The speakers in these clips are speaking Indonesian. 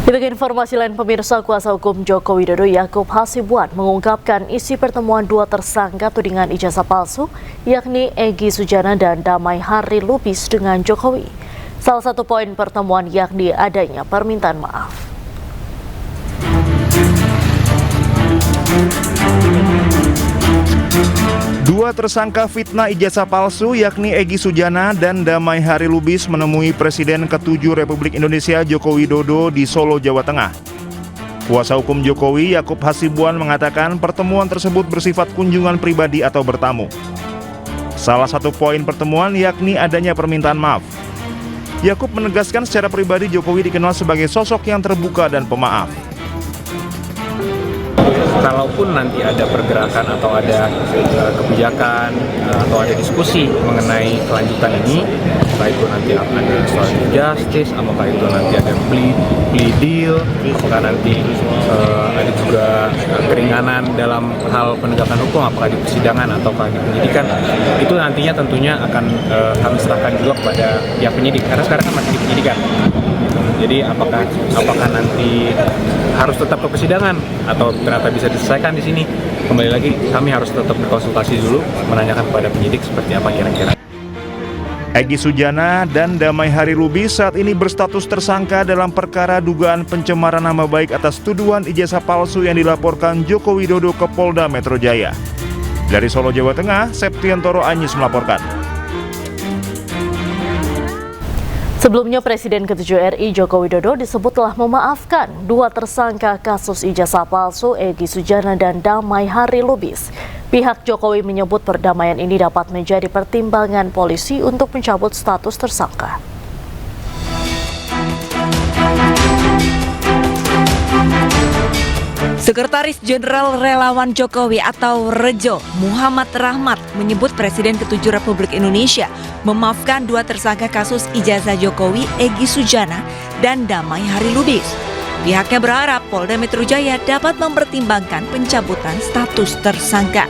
Kita ke informasi lain, pemirsa. Kuasa hukum Joko Widodo Yakub Hasibuan mengungkapkan isi pertemuan dua tersangka tudingan ijazah palsu, yakni Egy Sujana dan Damai Hari Lubis dengan Jokowi. Salah satu poin pertemuan yakni adanya permintaan maaf. Dua tersangka fitnah ijazah palsu yakni Egy Sujana dan Damai Hari Lubis menemui Presiden ke-7 Republik Indonesia Joko Widodo di Solo, Jawa Tengah. Kuasa hukum Jokowi Yakub Hasibuan mengatakan pertemuan tersebut bersifat kunjungan pribadi atau bertamu. Salah satu poin pertemuan yakni adanya permintaan maaf. Yakub menegaskan secara pribadi Jokowi dikenal sebagai sosok yang terbuka dan pemaaf. Kalaupun nanti ada pergerakan atau ada kebijakan atau ada diskusi mengenai kelanjutan ini, apakah itu nanti akan ada soal justice, apakah itu nanti ada plea deal, apakah nanti ada juga keringanan dalam hal penegakan hukum, apakah di persidangan ataukah di penyidikan, itu nantinya tentunya akan kami serahkan juga kepada pihak penyidik, karena sekarang kan masih di penyidikan. Jadi apakah nanti harus tetap ke persidangan atau ternyata bisa diselesaikan di sini? Kembali lagi, kami harus tetap berkonsultasi dulu, menanyakan kepada penyidik seperti apa kira-kira. Egy Sujana dan Damai Hari Lubis saat ini berstatus tersangka dalam perkara dugaan pencemaran nama baik atas tuduhan ijazah palsu yang dilaporkan Joko Widodo ke Polda Metro Jaya. Dari Solo, Jawa Tengah, Septiantoro Anyis melaporkan. Sebelumnya, Presiden ke-7 RI Joko Widodo disebut telah memaafkan dua tersangka kasus ijazah palsu Egy Sujana dan Damai Hari Lubis. Pihak Jokowi menyebut perdamaian ini dapat menjadi pertimbangan polisi untuk mencabut status tersangka. Sekretaris Jenderal Relawan Jokowi atau Rejo, Muhammad Rahmat, menyebut Presiden ke-7 Republik Indonesia memaafkan dua tersangka kasus ijazah Jokowi, Egy Sujana dan Damai Hari Lubis. Pihaknya berharap Polda Metro Jaya dapat mempertimbangkan pencabutan status tersangka.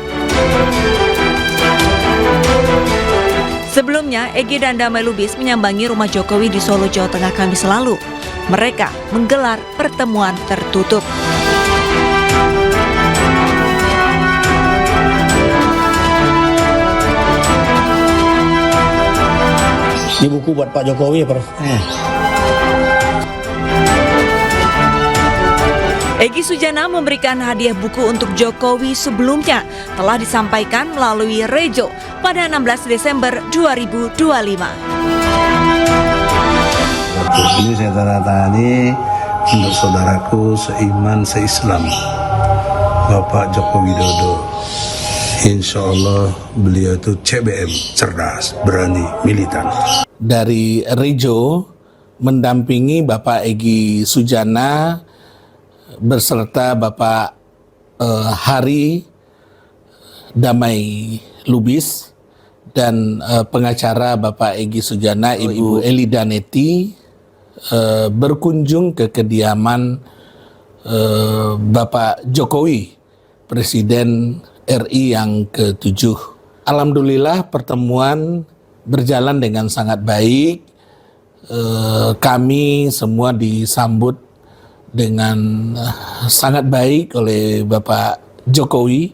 Sebelumnya, Egy dan Damai Lubis menyambangi rumah Jokowi di Solo, Jawa Tengah Kamis lalu. Mereka menggelar pertemuan tertutup. Di buku buat Pak Jokowi ya, Prof. Egy Sujana memberikan hadiah buku untuk Jokowi sebelumnya telah disampaikan melalui Rejo pada 16 Desember 2025. Ini saya tanda tangani untuk saudaraku seiman seislam, Bapak Joko Widodo. Insya Allah beliau itu CBM, cerdas, berani, militan. Dari Rejo mendampingi Bapak Egy Sujana beserta Bapak Hari Damai Lubis dan pengacara Bapak Egy Sujana Ibu Eli Daneti berkunjung ke kediaman Bapak Jokowi, Presiden RI yang ke-7. Alhamdulillah pertemuan berjalan dengan sangat baik. Kami semua disambut dengan sangat baik oleh Bapak Jokowi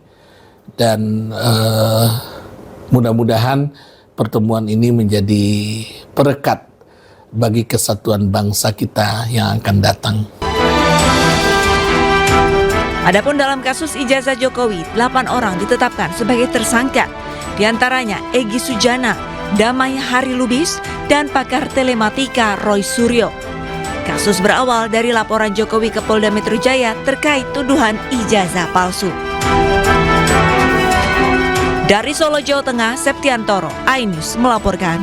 dan mudah-mudahan pertemuan ini menjadi perekat bagi kesatuan bangsa kita yang akan datang. Adapun dalam kasus ijazah Jokowi, 8 orang ditetapkan sebagai tersangka. Di antaranya Egy Sujana, Damai Hari Lubis, dan pakar telematika Roy Suryo. Kasus berawal dari laporan Jokowi ke Polda Metro Jaya terkait tuduhan ijazah palsu. Dari Solo, Jawa Tengah, Septiantoro Anyis melaporkan.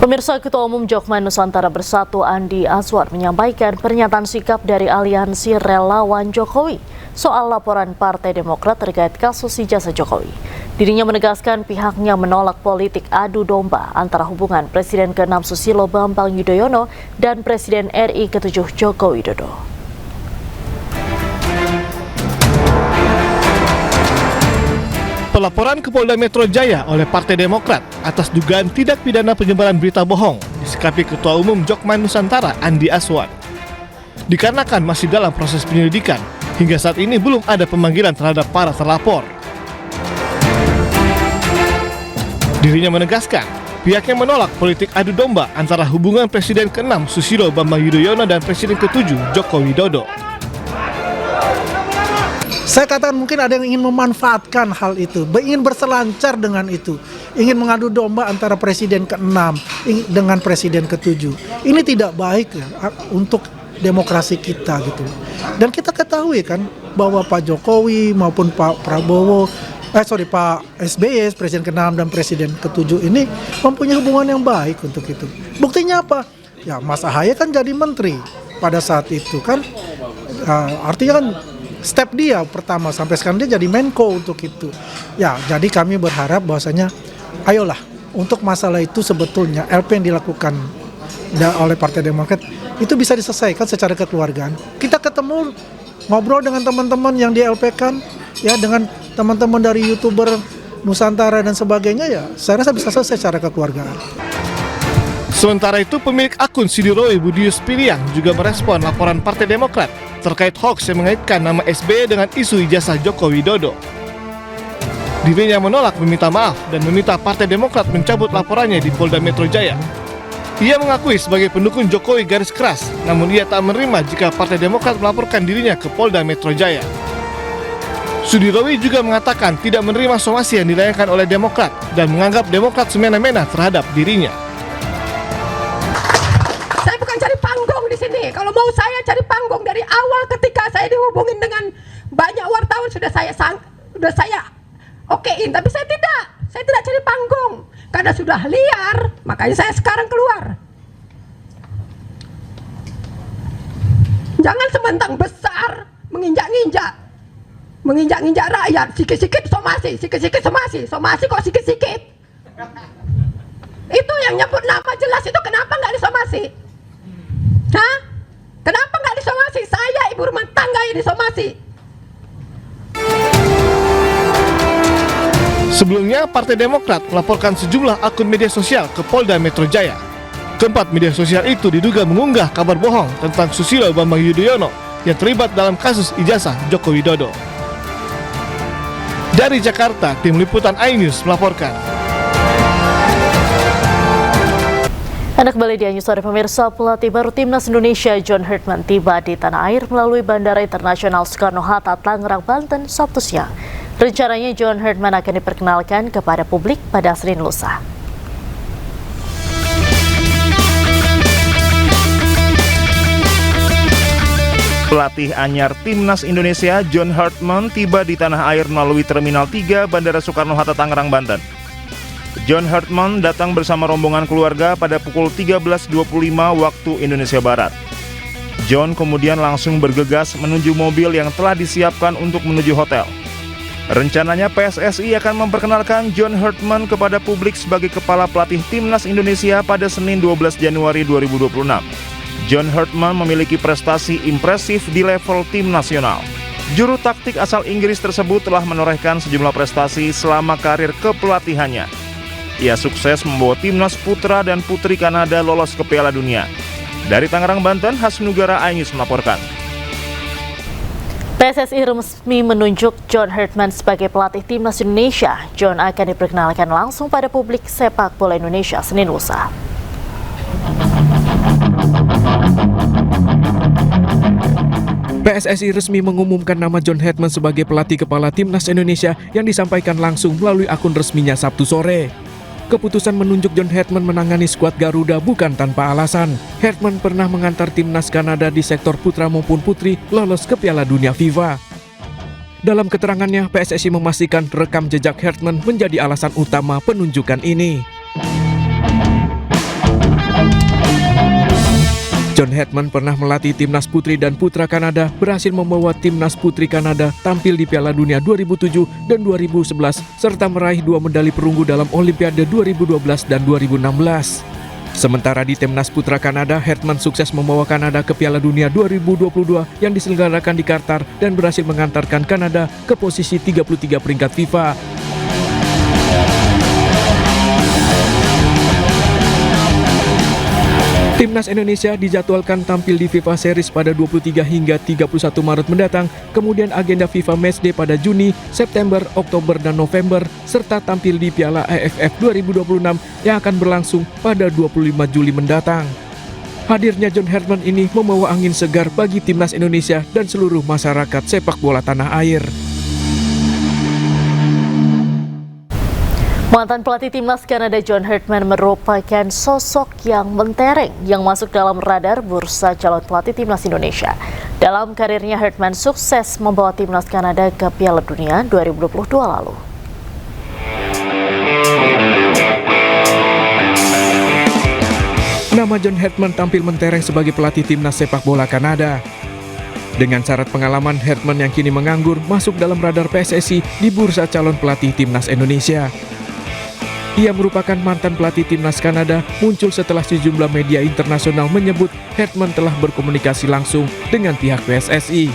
Pemirsa, Ketua Umum Jokman Nusantara Bersatu Andi Azwar menyampaikan pernyataan sikap dari Aliansi Relawan Jokowi soal laporan Partai Demokrat terkait kasus ijazah Jokowi. Dirinya menegaskan pihaknya menolak politik adu domba antara hubungan Presiden ke-6 Susilo Bambang Yudhoyono dan Presiden RI ke-7 Joko Widodo. Pelaporan ke Polda Metro Jaya oleh Partai Demokrat atas dugaan tindak pidana penyebaran berita bohong disikapi Ketua Umum Jokman Nusantara Andi Aswan. Dikarenakan masih dalam proses penyelidikan, hingga saat ini belum ada pemanggilan terhadap para terlapor. Dirinya menegaskan, pihaknya menolak politik adu domba antara hubungan Presiden ke-6 Susilo Bambang Yudhoyono dan Presiden ke-7 Joko Widodo. Saya katakan mungkin ada yang ingin memanfaatkan hal itu, ingin berselancar dengan itu, ingin mengadu domba antara Presiden ke-6 dengan Presiden ke-7. Ini tidak baik ya, untuk demokrasi kita gitu. Dan kita ketahui kan bahwa Pak Jokowi maupun Pak Prabowo, Pak SBY, Presiden ke-6 dan Presiden ke-7 ini mempunyai hubungan yang baik untuk itu. Buktinya apa? Ya Mas Ahaye kan jadi menteri pada saat itu kan, artinya kan step dia pertama sampai sekarang dia jadi Menko untuk itu. Ya, jadi kami berharap bahwasanya ayolah untuk masalah itu sebetulnya LP yang dilakukan oleh Partai Demokrat itu bisa diselesaikan secara kekeluargaan. Kita ketemu ngobrol dengan teman-teman yang di LP kan, ya dengan teman-teman dari YouTuber Nusantara dan sebagainya, ya saya rasa bisa selesai secara kekeluargaan. Sementara itu, pemilik akun Sidirowe Budius Piliang juga merespon laporan Partai Demokrat terkait hoax yang mengaitkan nama SBY dengan isu ijazah Joko Widodo. Dirinya menolak meminta maaf dan meminta Partai Demokrat mencabut laporannya di Polda Metro Jaya. Ia mengakui sebagai pendukung Jokowi garis keras, namun ia tak menerima jika Partai Demokrat melaporkan dirinya ke Polda Metro Jaya. Sudirowi juga mengatakan tidak menerima somasi yang dilayangkan oleh Demokrat dan menganggap Demokrat semena-mena terhadap dirinya. Saya bukan cari panggung di sini. Kalau mau saya cari panggung dari awal ketika saya dihubungin dengan banyak wartawan sudah saya okein, tapi saya tidak cari panggung karena sudah liar, makanya saya sekarang keluar. Jangan sementang besar menginjak-injak rakyat, sikit-sikit somasi, somasi kok sikit-sikit. Itu yang nyebut nama jelas itu kenapa nggak disomasi? Hah? Kenapa nggak disomasi? Saya ibu rumah tangga yang disomasi. Sebelumnya, Partai Demokrat melaporkan sejumlah akun media sosial ke Polda Metro Jaya. Keempat media sosial itu diduga mengunggah kabar bohong tentang Susilo Bambang Yudhoyono yang terlibat dalam kasus ijazah Joko Widodo. Dari Jakarta, tim liputan iNews melaporkan. Anda kembali di iNews Sore pemirsa. Pelatih baru Timnas Indonesia John Hartman tiba di tanah air melalui Bandara Internasional Soekarno-Hatta, Tangerang, Banten, Sabtu siang. Rencananya John Hartman akan diperkenalkan kepada publik pada Senin lusa. Pelatih anyar Timnas Indonesia John Hartman tiba di tanah air melalui Terminal 3 Bandara Soekarno-Hatta, Tangerang, Banten. John Hartman datang bersama rombongan keluarga pada pukul 13.25 waktu Indonesia Barat. John kemudian langsung bergegas menuju mobil yang telah disiapkan untuk menuju hotel. Rencananya PSSI akan memperkenalkan John Hartman kepada publik sebagai kepala pelatih Timnas Indonesia pada Senin 12 Januari 2026. John Hartman memiliki prestasi impresif di level tim nasional. Juru taktik asal Inggris tersebut telah menorehkan sejumlah prestasi selama karir kepelatihannya. Ia sukses membawa timnas putra dan putri Kanada lolos ke Piala Dunia. Dari Tangerang, Banten, Hasmi Nugara, iNews melaporkan. PSSI resmi menunjuk John Hartman sebagai pelatih Timnas Indonesia. John akan diperkenalkan langsung pada publik sepak bola Indonesia Senin lusa. PSSI resmi mengumumkan nama John Hartman sebagai pelatih kepala Timnas Indonesia yang disampaikan langsung melalui akun resminya Sabtu sore. Keputusan menunjuk John Hartman menangani skuad Garuda bukan tanpa alasan. Hartman pernah mengantar timnas Kanada di sektor putra maupun putri lolos ke Piala Dunia FIFA. Dalam keterangannya, PSSI memastikan rekam jejak Hartman menjadi alasan utama penunjukan ini. John Hartman pernah melatih timnas putri dan putra Kanada, berhasil membawa timnas putri Kanada tampil di Piala Dunia 2007 dan 2011, serta meraih 2 medali perunggu dalam Olimpiade 2012 dan 2016. Sementara di timnas putra Kanada, Hartman sukses membawa Kanada ke Piala Dunia 2022 yang diselenggarakan di Qatar dan berhasil mengantarkan Kanada ke posisi 33 peringkat FIFA. Timnas Indonesia dijadwalkan tampil di FIFA Series pada 23 hingga 31 Maret mendatang, kemudian agenda FIFA Matchday pada Juni, September, Oktober, dan November, serta tampil di Piala AFF 2026 yang akan berlangsung pada 25 Juli mendatang. Hadirnya John Herman ini membawa angin segar bagi Timnas Indonesia dan seluruh masyarakat sepak bola tanah air. Mantan pelatih Timnas Kanada John Herman merupakan sosok yang mentereng yang masuk dalam radar bursa calon pelatih Timnas Indonesia. Dalam karirnya, Herman sukses membawa Timnas Kanada ke Piala Dunia 2022 lalu. Nama John Herman tampil mentereng sebagai pelatih Timnas sepak bola Kanada. Dengan syarat pengalaman, Herman yang kini menganggur masuk dalam radar PSSI di bursa calon pelatih Timnas Indonesia. Ia merupakan mantan pelatih Timnas Kanada, muncul setelah sejumlah media internasional menyebut Herman telah berkomunikasi langsung dengan pihak PSSI.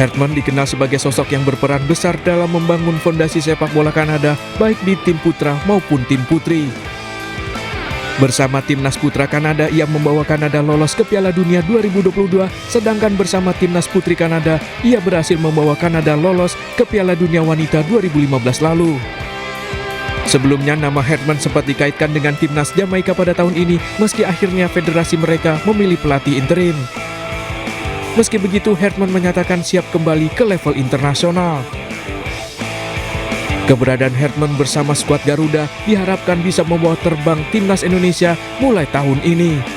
Herman dikenal sebagai sosok yang berperan besar dalam membangun fondasi sepak bola Kanada, baik di tim putra maupun tim putri. Bersama Timnas Putra Kanada, ia membawa Kanada lolos ke Piala Dunia 2022, sedangkan bersama Timnas Putri Kanada, ia berhasil membawa Kanada lolos ke Piala Dunia Wanita 2015 lalu. Sebelumnya, nama Herman sempat dikaitkan dengan Timnas Jamaika pada tahun ini, meski akhirnya federasi mereka memilih pelatih interim. Meski begitu, Herman menyatakan siap kembali ke level internasional. Keberadaan Herman bersama skuad Garuda diharapkan bisa membawa terbang Timnas Indonesia mulai tahun ini.